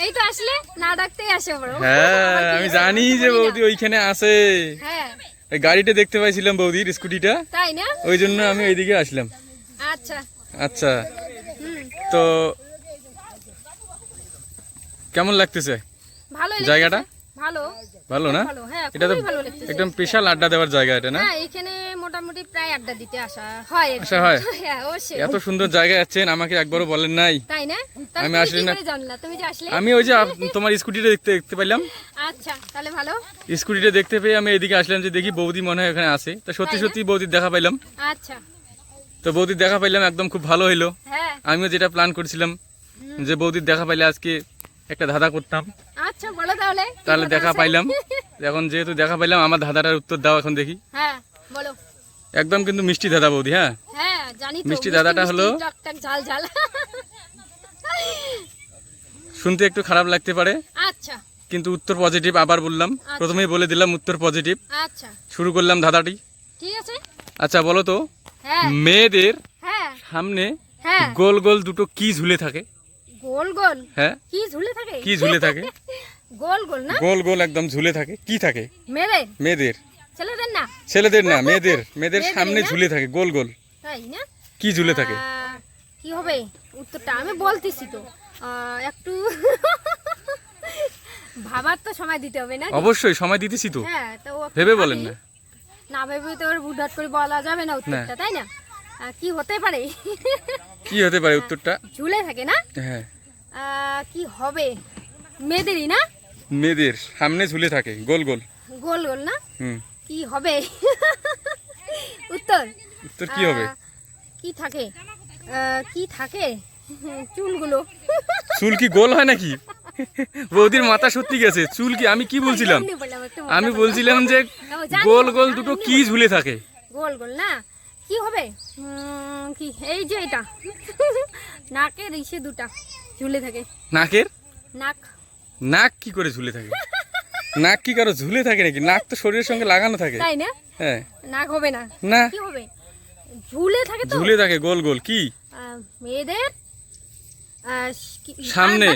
এই তো আসলে না ডাকতেই আসে বড়। হ্যাঁ আমি জানি যে বৌদি ওইখানে আছে। হ্যাঁ এই গাড়িটা দেখতে পাইছিলাম বৌদির স্কুটিটা, তাই না? ওই জন্য আমি ওইদিকে আসলাম। আচ্ছা আচ্ছা তো কেমন লাগতেছে ভালো জায়গাটা? ভালো ভালো না? ভালো, হ্যাঁ এটা তো খুবই ভালো লাগতেছে। একদম স্পেশাল আড্ডা দেওয়ার জায়গা এটা না? হ্যাঁ এখানে মোটামুটি প্রায় আড্ডা দিতে আসা হয় আর কি। আসা হয়? হ্যাঁ অবশ্যই। এত সুন্দর জায়গায় আছেন, আমাকে একবারও বলেন নাই। তাই না? আমি আমি আসলে আসলে না, না জানলা তুমি যে আসলে। আমি ওই যে তোমার স্কুটিটা দেখতে পাইলাম। আচ্ছা তাহলে ভালো। স্কুটিটা দেখতে পেয়ে আমি এদিকে আসলাম যে দেখি বৌদি মনে হয় এখানে আছে। তো সত্যি সত্যি বৌদির দেখা পাইলাম। আচ্ছা তো বৌদির দেখা পাইলাম, একদম খুব ভালো হইলো। হ্যাঁ আমিও যেটা প্ল্যান করছিলাম যে বৌদির দেখা পাইলে আজকে একটা ধাঁধা করতাম, আচ্ছা বলো তাহলে। কি তাহলে কথা দেখা আছে? পাইলাম। এখন যেহেতু দেখা পাইলাম, আমার ধাঁধাটার উত্তর দাও এখন দেখি। হ্যাঁ বলো। একদম কিন্তু মিষ্টি ধাঁধা বৌদি। হ্যাঁ হ্যাঁ জানি তো। মিষ্টি দাদাটা হলো, টক টক ঝাল ঝাল। শুনতে একটু খারাপ লাগতে পারে আচ্ছা কিন্তু উত্তর পজিটিভ। আবার বললাম, প্রথমেই বলে দিলাম উত্তর পজিটিভ। আচ্ছা শুরু করলাম ধাঁধাটি। ঠিক আছে। আচ্ছা বলো তো, হ্যাঁ মেয়েদের হ্যাঁ সামনে হ্যাঁ গোল গোল দুটো কি ঝুলে থাকে? গোল গোল হ্যাঁ কি ঝুলে থাকে? কি ঝুলে থাকে? গোল গোল না? গোল গোল একদম ঝুলে থাকে, কি থাকে? মেরে মেয়েদের, ছেলেদের না? ছেলেদের না, মেয়েদের মেয়েদের মেয়েদেরই সামনে না? ঝুলে থাকে গোল গোল, তাই না? কি ঝুলে থাকে? কি হবে উত্তরটা? আমি বলতেছি তো একটু ভাবার তো সময় দিতে হবে না? অবশ্যই সময় দিতেছি তো, হ্যাঁ তো ও একটু ভেবে বলেন ভাবি। না। না ভেবে তো ওর বুঝাট করে বলা যাবে না উত্তরটা, তাই না? কি হতে পারে? কি হতে পারে উত্তরটা? ঝুলে থাকে না? হ্যাঁ কি হবে? মেয়েদেরই না? মেয়েদের সামনে ঝুলে থাকে গোল গোল। গোল গোল না? হুম, কি হবে উত্তর? উত্তর কি হবে? কি থাকে? কি থাকে? চুলগুলো। চুল কি গোল হয় নাকি? বৌদির মাথা সত্যি গেছে। চুল কি, আমি কি বলছিলাম? এমনি বললাম, একটু মজা আমি করলাম। বলছিলাম যে জানি গোল না, গোল আমি দুটো এমনি কি বললাম। ঝুলে থাকে। গোল গোল না? কি হবে? কি এই যে এটা নাকের ইসে দুটা ঝুলে থাকে। নাকের? নাক। নাক কি করে ঝুলে থাকে? নাক কি কারো ঝুলে থাকে নাকি? নাক তো শরীরের সঙ্গে লাগানো থাকে। তাই না? হ্যাঁ নাক হবে না? না, কি হবে? ঝুলে থাকে তো। ঝুলে থাকে গোল গোল। কি? মেয়েদের সামনে,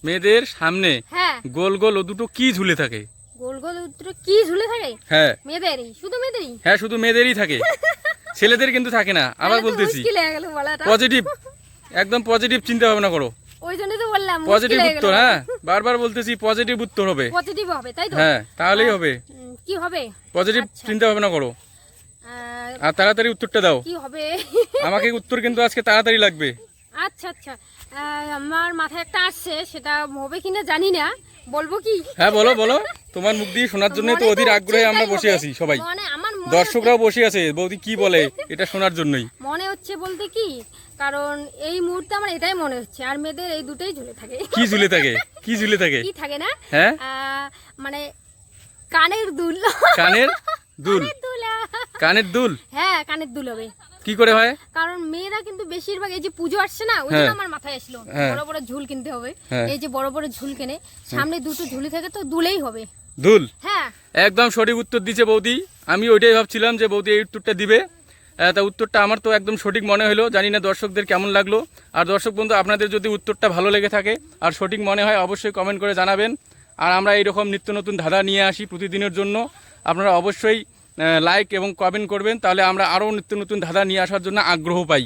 মেয়েদের সামনে হ্যাঁ গোল গোল ও দুটো কি ঝুলে থাকে? গোল গোল উত্তরে কি ঝুলে থাকে? হ্যাঁ মেয়েদেরই, শুধু মেয়েদেরই? হ্যাঁ শুধু মেয়েদেরই থাকে, ছেলেদের কিন্তু থাকে না। আবার তাহলে তো বলতেছি মুশকিল হয়ে গেল বলাটা। পজিটিভ, একদম পজিটিভ চিন্তা ভাবনা করো। ওই জন্য তো বললাম পজিটিভ উত্তর। হ্যাঁ বারবার বলতেছি পজিটিভ উত্তর হবে। পজিটিভ হবে তাই তো? হ্যাঁ তাহলেই হবে। কি হবে? পজিটিভ আচ্ছা। চিন্তা ভাবনা করো আহ, আর তাড়াতাড়ি উত্তরটা দাও। কি হবে? আমাকে উত্তর কিন্তু আজকে তাড়াতাড়ি লাগবে। আচ্ছা আচ্ছা আমার মাথায় একটা আসছে, সেটা হবে কিনা জানি না, বলবো কি? হ্যাঁ বলো বলো, তোমার মুখ দিয়ে শোনার জন্য তো মনে অধীর হচ্ছে আগ্রহে আমরা এটাই বসে হবে। আছি সবাই। আমার মনে দর্শকরাও বসে আছে, বৌদি কি বলে এটা শোনার জন্যই। মনে হচ্ছে বলতে কি, কারণ এই মুহূর্তে আমার এটাই মনে হচ্ছে, আর মেয়েদের এই দুটোই ঝুলে থাকে। কি ঝুলে থাকে? কি ঝুলে থাকে? কি থাকে না? হ্যাঁ মানে কানের দুল। কানের দুল। কানের দুল। কানের দুল হ্যাঁ কানের দুল হবে। কি করে হয়? কারণ মেয়েরা কিন্তু বেশিরভাগ এই যে পুজো আসছে না, ওই হ্যাঁ। জন্য আমার মাথায় আসলো হ্যাঁ। বড় বড় ঝুল কিনতে হবে। হ্যাঁ। এই যে বড় বড় ঝুল কেনে, সামনে দুটো ঝুলি থাকে তো দুলেই হবে। দুল। হ্যাঁ একদম সঠিক উত্তর দিছে বৌদি। আমি ওইটাই ভাবছিলাম যে বৌদি এই উত্তরটা দিবে। তা উত্তরটা আমার তো একদম সঠিক মনে হলো। জানি না দর্শকদের কেমন লাগলো। আর দর্শক বন্ধু, আপনাদের যদি উত্তরটা ভালো লেগে থাকে আর সঠিক মনে হয় অবশ্যই কমেন্ট করে জানাবেন। আর আমরা এইরকম নিত্য নতুন ধাঁধা নিয়ে আসি প্রতিদিনের জন্য। আপনারা অবশ্যই লাইক এবং কমেন্ট করবেন, তাহলে আমরা আরও নিত্য নতুন ধাঁধা নিয়ে আসার জন্য আগ্রহ পাই।